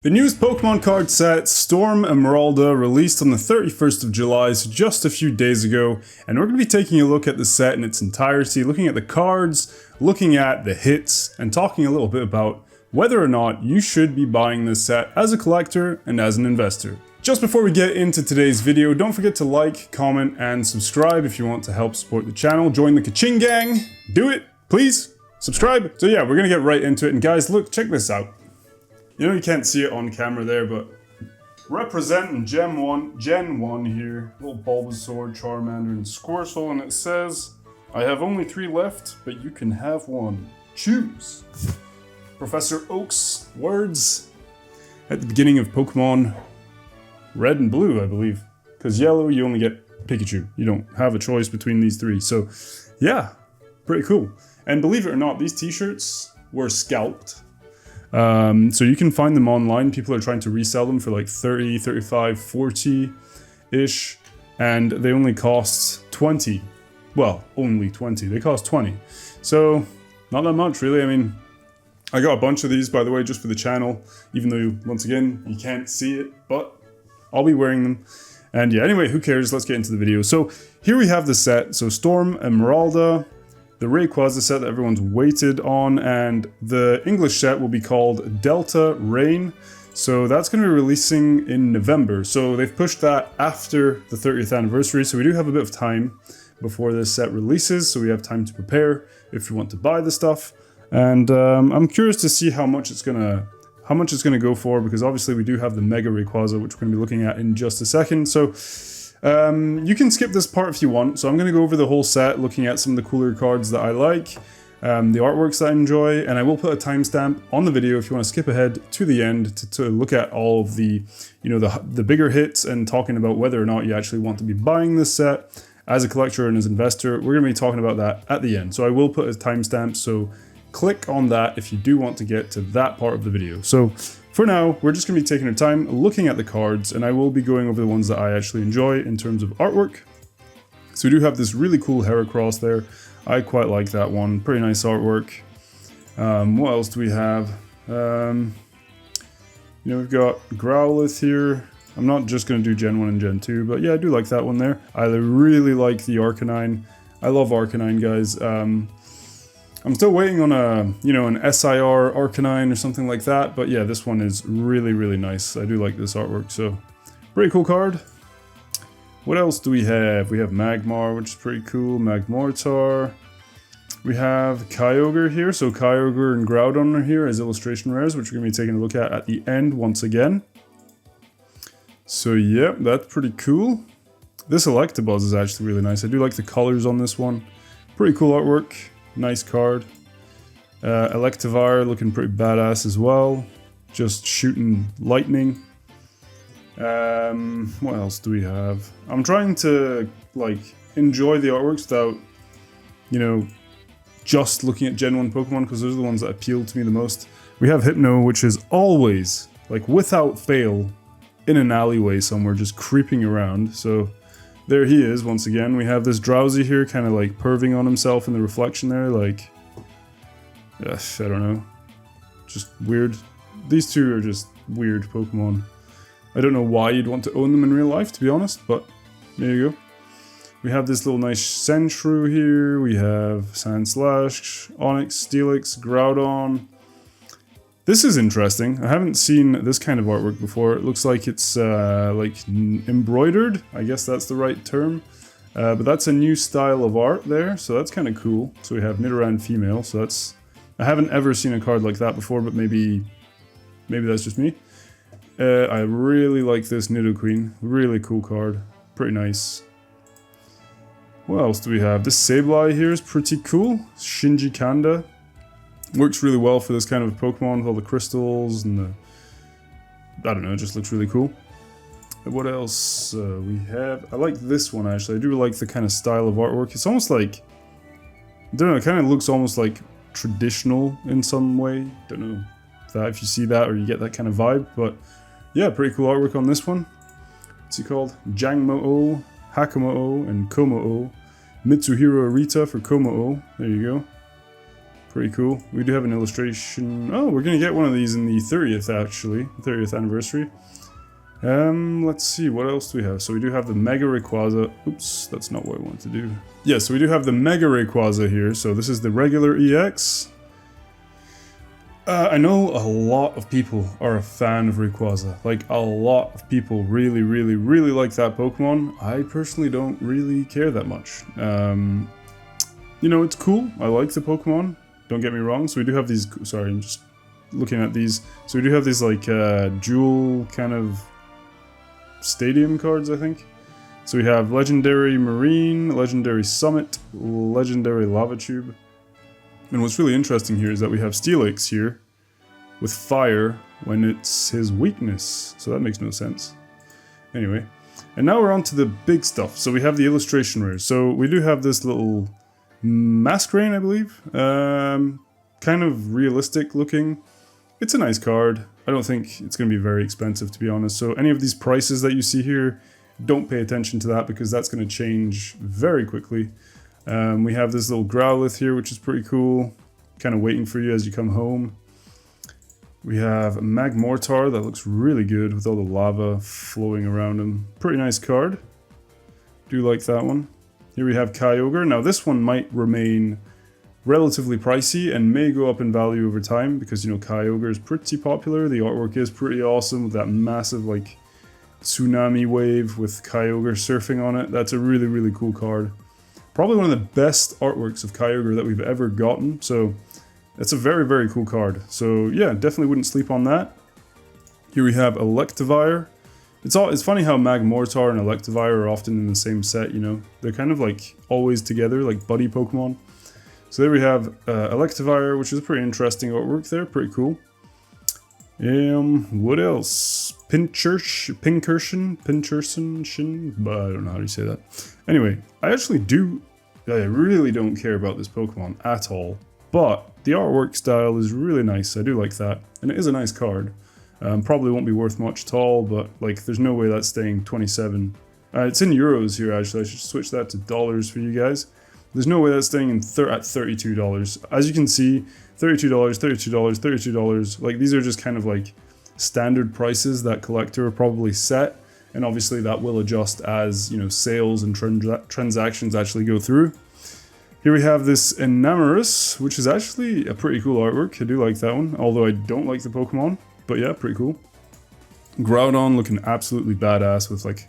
The newest Pokemon card set, Storm Emeralda, released on the 31st of July, so just a few days ago, and we're going to be taking a look at the set in its entirety, looking at the cards, looking at the hits, and talking a little bit about whether or not you should be buying this set as a collector and as an investor. Just before we get into today's video, don't forget to like, comment, and subscribe if you want to help support the channel. Join the Kaching Gang! Do it, please! Subscribe! So yeah, we're going to get right into it, and guys, look, check this out. You know you can't see it on camera there, but representing Gen 1 here, little Bulbasaur, Charmander, and Squirtle, and it says, I have only 3 left, but you can have 1. Choose. Professor Oak's words at the beginning of Pokemon Red and Blue, I believe. Because Yellow, you only get Pikachu. You don't have a choice between these 3. So, yeah, pretty cool. And believe it or not, these t-shirts were scalped. So you can find them online. People are trying to resell them for like 30, 35, 40-ish, and they only cost 20. Well, only 20. They cost 20. So, not that much, really. I mean, I got a bunch of these, by the way, just for the channel, even though, once again, you can't see it, but I'll be wearing them. And yeah, anyway, who cares? Let's get into the video. So, here we have the set. So, Storm Emeralda, the Rayquaza set that everyone's waited on, and the English set will be called Delta Rain. So that's going to be releasing in November. So they've pushed that after the 30th anniversary, so we do have a bit of time before this set releases, so we have time to prepare if you want to buy the stuff. And I'm curious to see how much it's gonna go for, because obviously we do have the Mega Rayquaza, which we're going to be looking at in just a second. So you can skip this part if you want, so I'm going to go over the whole set, looking at some of the cooler cards that I like, the artworks that I enjoy, and I will put a timestamp on the video if you want to skip ahead to the end to look at all of the, you know, the bigger hits and talking about whether or not you actually want to be buying this set as a collector and as an investor. We're going to be talking about that at the end, so I will put a timestamp, so click on that if you do want to get to that part of the video. So for now, we're just going to be taking our time looking at the cards, and I will be going over the ones that I actually enjoy in terms of artwork. So we do have this really cool Heracross there. I quite like that one. Pretty nice artwork. What else do we have? You know, we've got Growlithe here. I'm not just going to do Gen 1 and Gen 2, but yeah, I do like that one there. I really like the Arcanine. I love Arcanine, guys. I'm still waiting on a, you know, an SIR Arcanine or something like that, but yeah, this one is really, really nice. I do like this artwork, so pretty cool card. What else do we have? We have Magmar, which is pretty cool, Magmortar. We have Kyogre here, so Kyogre and Groudon are here as illustration rares, which we're going to be taking a look at the end once again. So yeah, that's pretty cool. This Electabuzz is actually really nice. I do like the colors on this one. Pretty cool artwork. Nice card. Electivire looking pretty badass as well. Just shooting lightning. What else do we have? I'm trying to like enjoy the artworks without, you know, just looking at Gen 1 Pokemon, because those are the ones that appeal to me the most. We have Hypno, which is always, like without fail, in an alleyway somewhere, just creeping around. So there he is, once again. We have this Drowsy here, kind of like perving on himself in the reflection there, like, I don't know, just weird. These two are just weird Pokemon. I don't know why you'd want to own them in real life, to be honest, but there you go. We have this little nice Sandshrew here, we have Sandslash, Onix, Steelix, Groudon. This is interesting. I haven't seen this kind of artwork before. It looks like it's like embroidered. I guess that's the right term. But that's a new style of art there, so that's kind of cool. So we have Nidoran female. So that's, I haven't ever seen a card like that before, but maybe that's just me. I really like this Nidoqueen. Really cool card. Pretty nice. What else do we have? This Sableye here is pretty cool. Shinji Kanda. Works really well for this kind of Pokemon with all the crystals and the, I don't know, it just looks really cool. What else we have? I like this one actually. I do like the kind of style of artwork. It's almost like, I don't know, it kind of looks almost like traditional in some way. Don't know if you see that or you get that kind of vibe, but yeah, pretty cool artwork on this one. What's he called? Jangmo-o, Hakamo-o, and Komo-o. Mitsuhiro Arita for Komo-o. There you go. Pretty cool. We do have an illustration. Oh, we're gonna get one of these in the 30th actually, 30th anniversary. Let's see, what else do we have? So we do have the Mega Rayquaza. Oops, that's not what I want to do. Yeah, so we do have the Mega Rayquaza here. So this is the regular EX. I know a lot of people are a fan of Rayquaza. Like, a lot of people really like that Pokemon. I personally don't really care that much. You know, it's cool. I like the Pokemon. Don't get me wrong. So we do have these... Sorry, I'm just looking at these. So we do have these, like, dual kind of stadium cards, I think. So we have Legendary Marine, Legendary Summit, Legendary Lava Tube. And what's really interesting here is that we have Steelix here with fire when it's his weakness. So that makes no sense. Anyway, and now we're on to the big stuff. So we have the illustration rares. So we do have this little Masquerain, I believe. Kind of realistic looking. It's a nice card. I don't think it's going to be very expensive, to be honest. So any of these prices that you see here, don't pay attention to that because that's going to change very quickly. We have this little Growlithe here, which is pretty cool. Kind of waiting for you as you come home. We have a Magmortar that looks really good with all the lava flowing around him. Pretty nice card. Do like that one. Here we have Kyogre. Now this one might remain relatively pricey and may go up in value over time because, you know, Kyogre is pretty popular. The artwork is pretty awesome with that massive, like, tsunami wave with Kyogre surfing on it. That's a really cool card. Probably one of the best artworks of Kyogre that we've ever gotten, so it's a very cool card. So yeah, definitely wouldn't sleep on that. Here we have Electivire. It's funny how Magmortar and Electivire are often in the same set, you know. They're kind of like always together, like buddy Pokemon. So there we have Electivire, which is a pretty interesting artwork there, pretty cool. What else? Pincursion, but I don't know how to say that. Anyway, I really don't care about this Pokemon at all, but the artwork style is really nice. I do like that, and it is a nice card. Probably won't be worth much at all, but like, there's no way that's staying 27. It's in euros here, actually. I should switch that to dollars for you guys. There's no way that's staying at $32. As you can see, $32, $32, $32. Like, these are just kind of like standard prices that collector probably set, and obviously that will adjust as, you know, sales and transactions actually go through. Here we have this Enamorus, which is actually a pretty cool artwork. I do like that one, although I don't like the Pokemon, but yeah, pretty cool. Groudon looking absolutely badass with like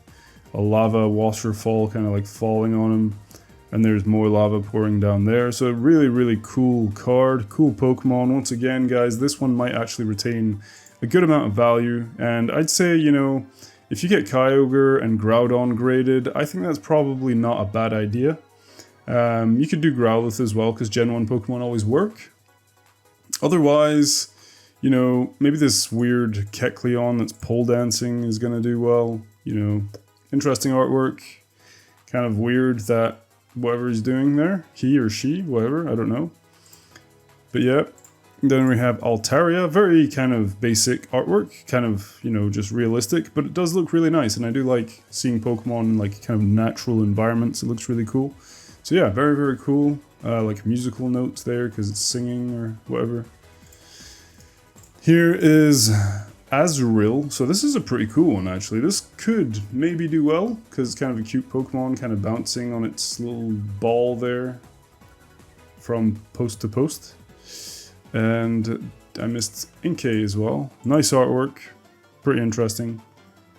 a lava waterfall kind of like falling on him, and there's more lava pouring down there. So a really cool card, cool Pokemon. Once again, guys, this one might actually retain a good amount of value, and I'd say, you know, if you get Kyogre and Groudon graded, I think that's probably not a bad idea. You could do Growlithe as well, because Gen 1 Pokemon always work. Otherwise, you know, maybe this weird Kecleon that's pole dancing is going to do well. You know, interesting artwork. Kind of weird that whatever he's doing there, he or she, whatever, I don't know. But yeah. Then we have Altaria, very kind of basic artwork, kind of, you know, just realistic, but it does look really nice, and I do like seeing Pokemon in like kind of natural environments. It looks really cool. So yeah, very cool. Like musical notes there because it's singing or whatever. Here is Azurill. So this is a pretty cool one, actually. This could maybe do well because it's kind of a cute Pokemon, kind of bouncing on its little ball there from post to post. And I missed Inkay as well. Nice artwork, pretty interesting.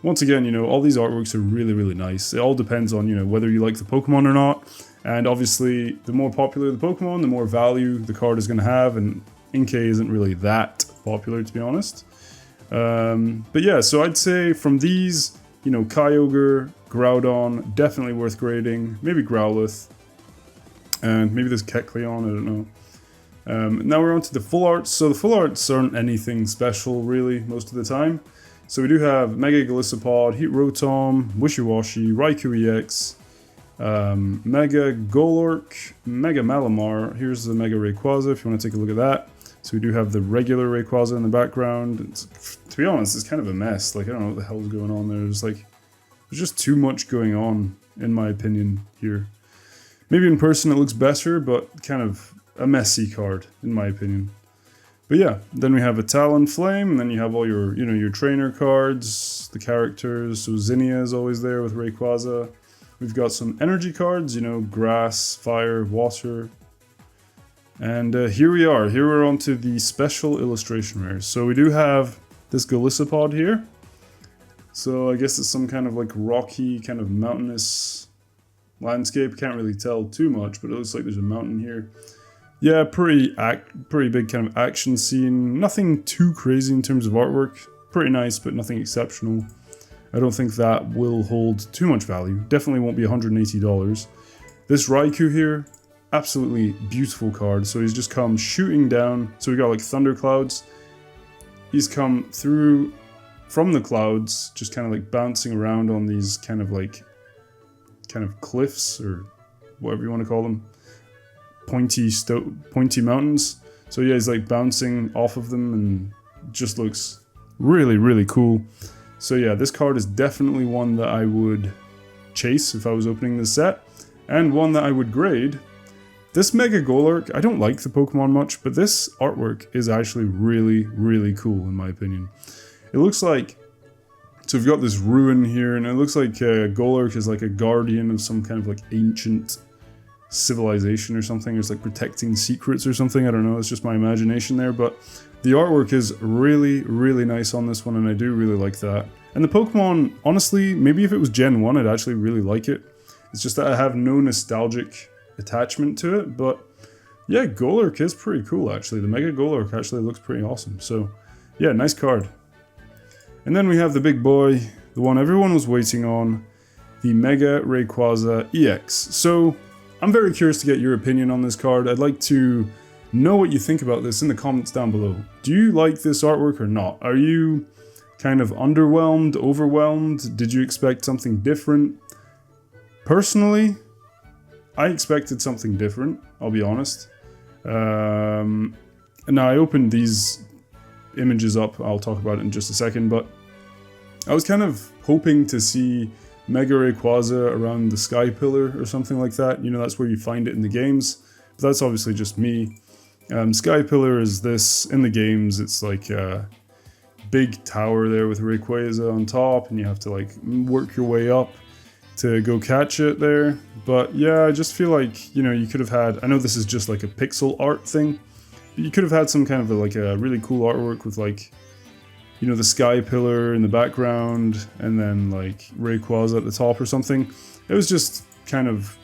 Once again, you know, all these artworks are really nice. It all depends on, you know, whether you like the Pokemon or not. And obviously, the more popular the Pokemon, the more value the card is going to have. And Inkay isn't really that popular, to be honest. But yeah, so I'd say from these, you know, Kyogre, Groudon, definitely worth grading. Maybe Growlithe. And maybe this Kecleon, I don't know. Now we're on to the full arts. So the full arts aren't anything special, really, most of the time. So we do have Mega Golisopod, Heat Rotom, Wishiwashi, Raikou EX, Mega Golurk, Mega Malamar. Here's the Mega Rayquaza if you want to take a look at that. So we do have the regular Rayquaza in the background. To be honest, it's kind of a mess. Like, I don't know what the hell is going on there. There's just too much going on, in my opinion, here. Maybe in person it looks better, but kind of a messy card, in my opinion. But yeah, then we have a Talonflame, and then you have all your, your trainer cards, the characters. So Zinnia is always there with Rayquaza. We've got some energy cards, grass, fire, water. And here we are. Here we're on to the special illustration rares. So we do have this Golisopod here. So I guess it's some kind of like rocky, kind of mountainous landscape. Can't really tell too much, but it looks like there's a mountain here. Yeah, pretty big kind of action scene. Nothing too crazy in terms of artwork. Pretty nice, but nothing exceptional. I don't think that will hold too much value. Definitely won't be $180. This Raikou here, absolutely beautiful card. So he's just come shooting down. So we got like thunderclouds. He's come through from the clouds, just kind of like bouncing around on these kind of cliffs, or whatever you want to call them. Pointy mountains. So yeah, he's like bouncing off of them and just looks really, really cool. So yeah, this card is definitely one that I would chase if I was opening this set, and one that I would grade. This Mega Golurk, I don't like the Pokemon much, but this artwork is actually really, really cool in my opinion. It looks like, so we've got this ruin here, and it looks like Golurk is like a guardian of some kind of like ancient civilization or something. It's like protecting secrets or something. I don't know, it's just my imagination there, but the artwork is really, really nice on this one, and I do really like that. And the Pokemon, honestly, maybe if it was Gen 1, I'd actually really like it. It's just that I have no nostalgic attachment to it, but yeah, Golurk is pretty cool actually. The Mega Golurk actually looks pretty awesome. So yeah, nice card. And then we have the big boy, the one everyone was waiting on, the Mega Rayquaza EX. So I'm very curious to get your opinion on this card. I'd like to know what you think about this in the comments down below. Do you like this artwork or not? Are you kind of underwhelmed, overwhelmed? Did you expect something different? Personally, I expected something different, I'll be honest. Now I opened these images up, I'll talk about it in just a second, but I was kind of hoping to see Mega Rayquaza around the Sky Pillar or something like that. That's where you find it in the games, but that's obviously just me. Sky Pillar is this, in the games, it's like a big tower there with Rayquaza on top, and you have to like work your way up to go catch it there. But yeah, I just feel like, you could have had, I know this is just like a pixel art thing, but you could have had some kind of like a really cool artwork with like, the Sky Pillar in the background, and then like Rayquaza at the top or something. It was just kind of,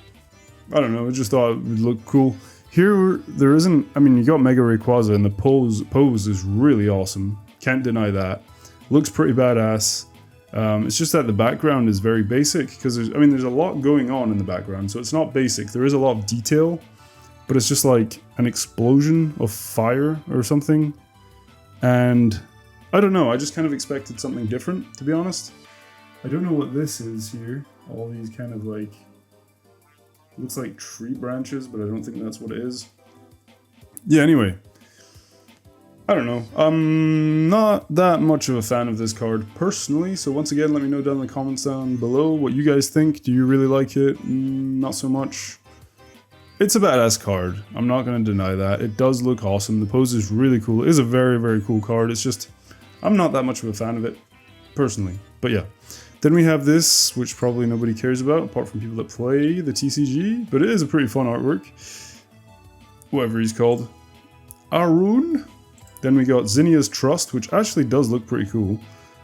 I don't know, I just thought it would look cool. Here, there isn't, I mean, you got Mega Rayquaza, and the pose is really awesome. Can't deny that. Looks pretty badass. It's just that the background is very basic, because there's a lot going on in the background, so it's not basic. There is a lot of detail, but it's just like an explosion of fire or something. And I don't know, I just kind of expected something different, to be honest. I don't know what this is here. All these kind of like, looks like tree branches, but I don't think that's what it is. Yeah, anyway. I don't know. I'm not that much of a fan of this card personally, so once again, let me know down in the comments down below what you guys think. Do you really like it? Not so much. It's a badass card. I'm not going to deny that. It does look awesome. The pose is really cool. It is a very, very cool card. It's just, I'm not that much of a fan of it personally. But yeah. Then we have this, which probably nobody cares about, apart from people that play the TCG, but it is a pretty fun artwork. Whatever he's called. Arun. Then we got Zinnia's Trust, which actually does look pretty cool.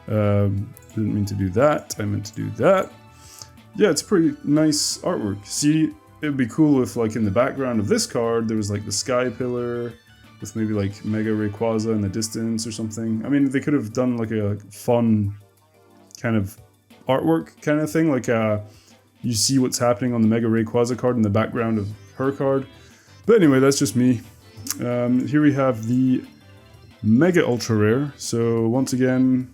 Didn't mean to do that, I meant to do that. Yeah, it's pretty nice artwork. See, it would be cool if like in the background of this card, there was like the Sky Pillar, with maybe like Mega Rayquaza in the distance or something. I mean, they could have done like a fun kind of artwork kind of thing, like you see what's happening on the Mega Rayquaza card in the background of her card. But anyway, that's just me. Here we have the Mega Ultra Rare. So once again,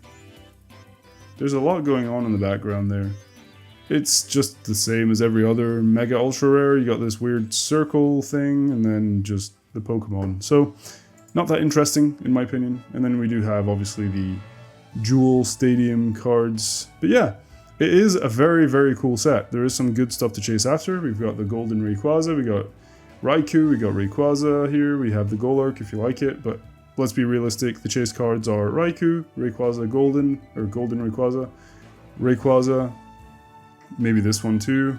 there's a lot going on in the background there. It's just the same as every other Mega Ultra Rare. You got this weird circle thing, and then just the Pokemon. So not that interesting in my opinion. And then we do have obviously the Jewel Stadium cards. But yeah, it is a very, very cool set. There is some good stuff to chase after. We've got the Golden Rayquaza, we got Raikou, we got Rayquaza here, we have the Golurk if you like it, but let's be realistic, the chase cards are Raikou, Rayquaza Golden, or Golden Rayquaza, maybe this one too,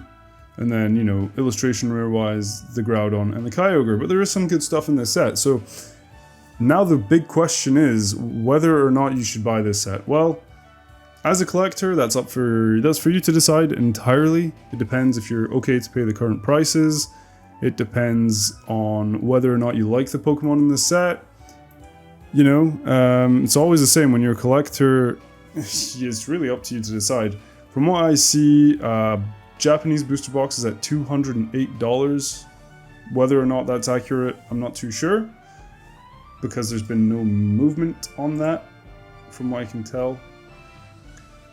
and then, you know, illustration rare-wise, the Groudon and the Kyogre, but there is some good stuff in this set, so now the big question is whether or not you should buy this set. Well, as a collector, that's for you to decide entirely. It depends if you're okay to pay the current prices. It depends on whether or not you like the Pokemon in the set. You know, it's always the same when you're a collector. It's really up to you to decide. From what I see, Japanese booster box is at $208. Whether or not that's accurate, I'm not too sure, because there's been no movement on that, from what I can tell.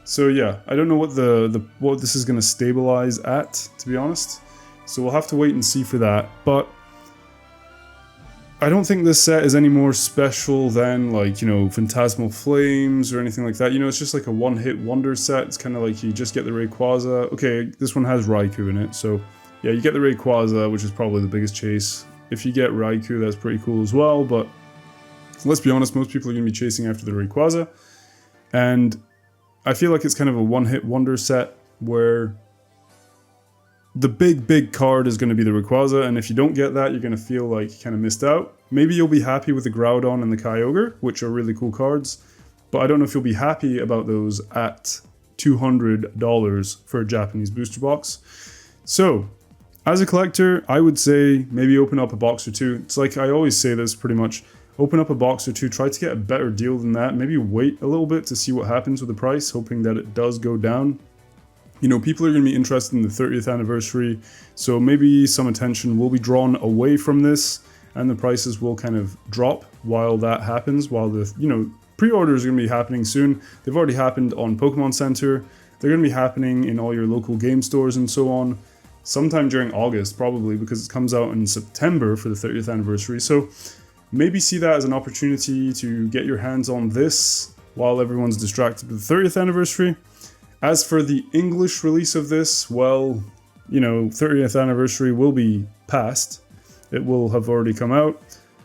So yeah, I don't know what this is going to stabilize at, to be honest. So we'll have to wait and see for that. But I don't think this set is any more special than, like, you know, Phantasmal Flames or anything like that. You know, it's just like a one-hit wonder set. It's kind of like you just get the Rayquaza. Okay, this one has Raikou in it. So yeah, you get the Rayquaza, which is probably the biggest chase. If you get Raikou, that's pretty cool as well. But let's be honest, most people are going to be chasing after the Rayquaza. And I feel like it's kind of a one-hit wonder set where the big card is going to be the Rayquaza, and if you don't get that, you're going to feel like you kind of missed out. Maybe you'll be happy with the Groudon and the Kyogre, which are really cool cards, but I don't know if you'll be happy about those at $200 for a Japanese booster box. So, as a collector, I would say maybe open up a box or two. It's like I always say this pretty much. Open up a box or two, try to get a better deal than that. Maybe wait a little bit to see what happens with the price, hoping that it does go down. You know, people are going to be interested in the 30th anniversary, so maybe some attention will be drawn away from this, and the prices will kind of drop while that happens, while the, you know, pre-orders are going to be happening soon. They've already happened on Pokemon Center. They're going to be happening in all your local game stores and so on, sometime during August, probably, because it comes out in September for the 30th anniversary. So maybe see that as an opportunity to get your hands on this while everyone's distracted with the 30th anniversary. As for the English release of this, well, you know, 30th anniversary will be past. It will have already come out,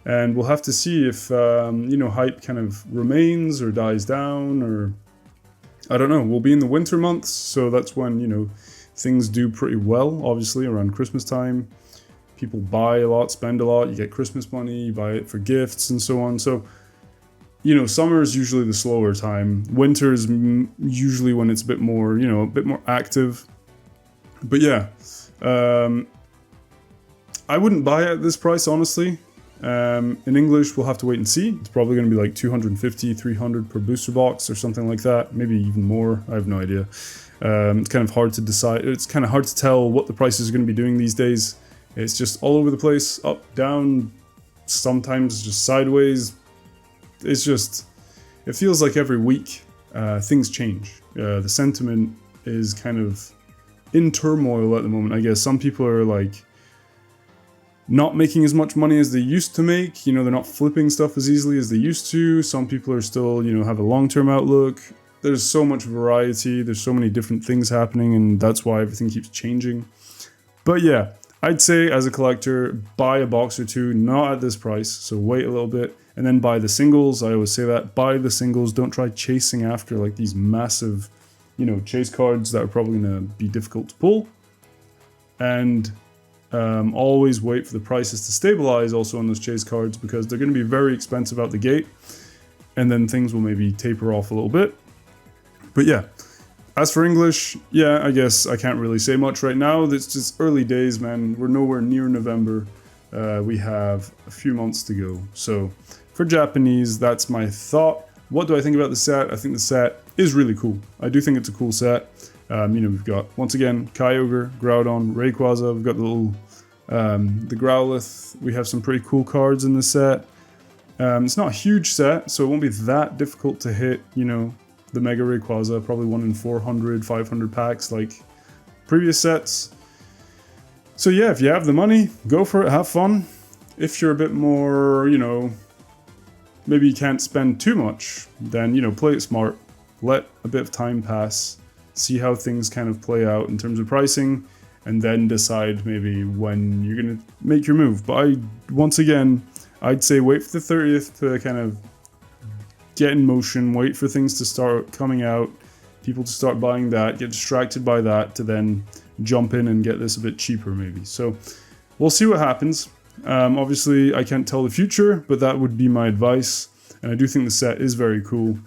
and we'll have to see if, you know, hype kind of remains or dies down, or I don't know. We'll be in the winter months, so that's when, you know, things do pretty well, obviously, around Christmas time. People buy a lot, spend a lot, you get Christmas money, you buy it for gifts and so on. So, you know, summer is usually the slower time. Winter is usually when it's a bit more, you know, a bit more active. But yeah, I wouldn't buy it at this price, honestly. In English, we'll have to wait and see. It's probably going to be like 250, 300 per booster box or something like that. Maybe even more. I have no idea. It's kind of hard to decide. It's kind of hard to tell what the prices are going to be doing these days. It's just all over the place, up, down, sometimes just sideways. It's just, it feels like every week things change. The sentiment is kind of in turmoil at the moment, I guess. Some people are like not making as much money as they used to make. You know, they're not flipping stuff as easily as they used to. Some people are still, you know, have a long-term outlook. There's so much variety. There's so many different things happening, and that's why everything keeps changing. But yeah, I'd say as a collector, buy a box or two, not at this price, so wait a little bit, and then buy the singles. I always say that, buy the singles, don't try chasing after like these massive, you know, chase cards that are probably going to be difficult to pull. And always wait for the prices to stabilize also on those chase cards, because they're going to be very expensive out the gate, and then things will maybe taper off a little bit. But yeah. As for English, yeah, I guess I can't really say much right now. It's just early days, man. We're nowhere near November. We have a few months to go. So for Japanese, that's my thought. What do I think about the set? I think the set is really cool. I do think it's a cool set. You know, we've got, once again, Kyogre, Groudon, Rayquaza. We've got the little, the Growlithe. We have some pretty cool cards in the set. It's not a huge set, so it won't be that difficult to hit, you know, the Mega Rayquaza, probably 1 in 400, 500 packs like previous sets. So yeah, if you have the money, go for it, have fun. If you're a bit more, you know, maybe you can't spend too much, then, you know, play it smart. Let a bit of time pass, see how things kind of play out in terms of pricing, and then decide maybe when you're gonna make your move. But once again, I'd say wait for the 30th to kind of get in motion, wait for things to start coming out, people to start buying that, get distracted by that, to then jump in and get this a bit cheaper maybe. So we'll see what happens. Obviously I can't tell the future, but that would be my advice, and I do think the set is very cool.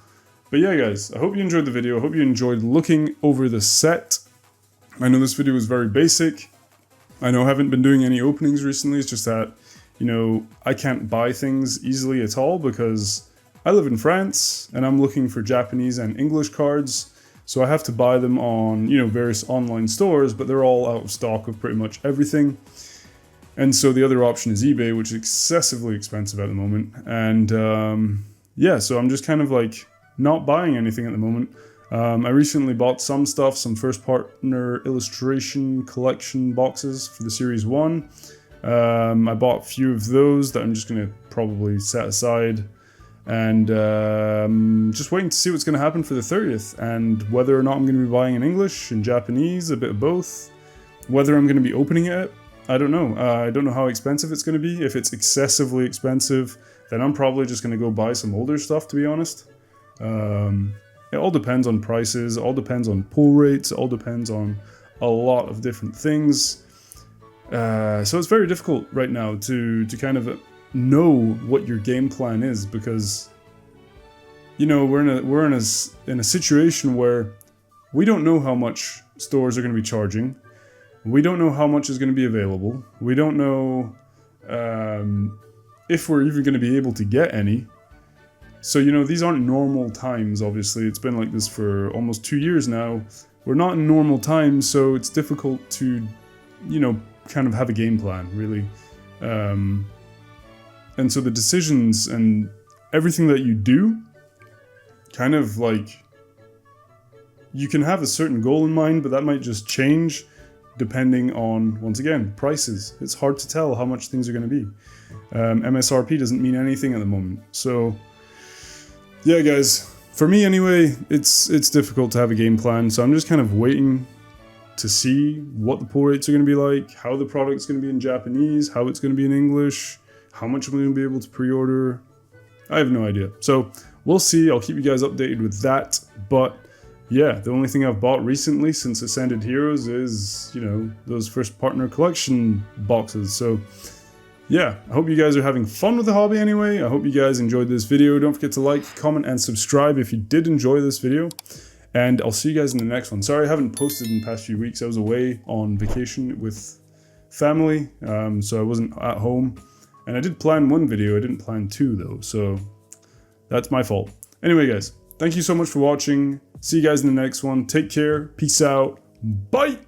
But yeah guys, I hope you enjoyed the video, I hope you enjoyed looking over the set. I know this video was very basic, I know I haven't been doing any openings recently, it's just that, you know, I can't buy things easily at all because I live in France and I'm looking for Japanese and English cards, so I have to buy them on, you know, various online stores, but they're all out of stock of pretty much everything. And so the other option is eBay, which is excessively expensive at the moment. And yeah, so I'm just kind of like not buying anything at the moment. I recently bought some stuff, some first partner illustration collection boxes for the Series 1. I bought a few of those that I'm just going to probably set aside. And just waiting to see what's going to happen for the 30th. And whether or not I'm going to be buying in English, in Japanese, a bit of both. Whether I'm going to be opening it, I don't know. I don't know how expensive it's going to be. If it's excessively expensive, then I'm probably just going to go buy some older stuff, to be honest. It all depends on prices, it all depends on pull rates, it all depends on a lot of different things. So it's very difficult right now to kind of know what your game plan is, because, you know, we're in a situation where we don't know how much stores are going to be charging. We don't know how much is going to be available. We don't know if we're even going to be able to get any. So, you know, these aren't normal times, obviously. It's been like this for almost 2 years now. We're not in normal times, so it's difficult to, you know, kind of have a game plan, really. And so the decisions and everything that you do, kind of like, you can have a certain goal in mind, but that might just change depending on, once again, prices. It's hard to tell how much things are going to be. MSRP doesn't mean anything at the moment. So, yeah guys, for me anyway, it's difficult to have a game plan, so I'm just kind of waiting to see what the pull rates are going to be like, how the product's going to be in Japanese, how it's going to be in English, how much I'm going to be able to pre-order. I have no idea. So we'll see. I'll keep you guys updated with that. But yeah, the only thing I've bought recently since Ascended Heroes is, you know, those first partner collection boxes. So yeah, I hope you guys are having fun with the hobby anyway. I hope you guys enjoyed this video. Don't forget to like, comment, and subscribe if you did enjoy this video. And I'll see you guys in the next one. Sorry I haven't posted in the past few weeks. I was away on vacation with family, so I wasn't at home. And I did plan one video, I didn't plan two though, so that's my fault. Anyway guys, thank you so much for watching. See you guys in the next one. Take care, peace out, bye!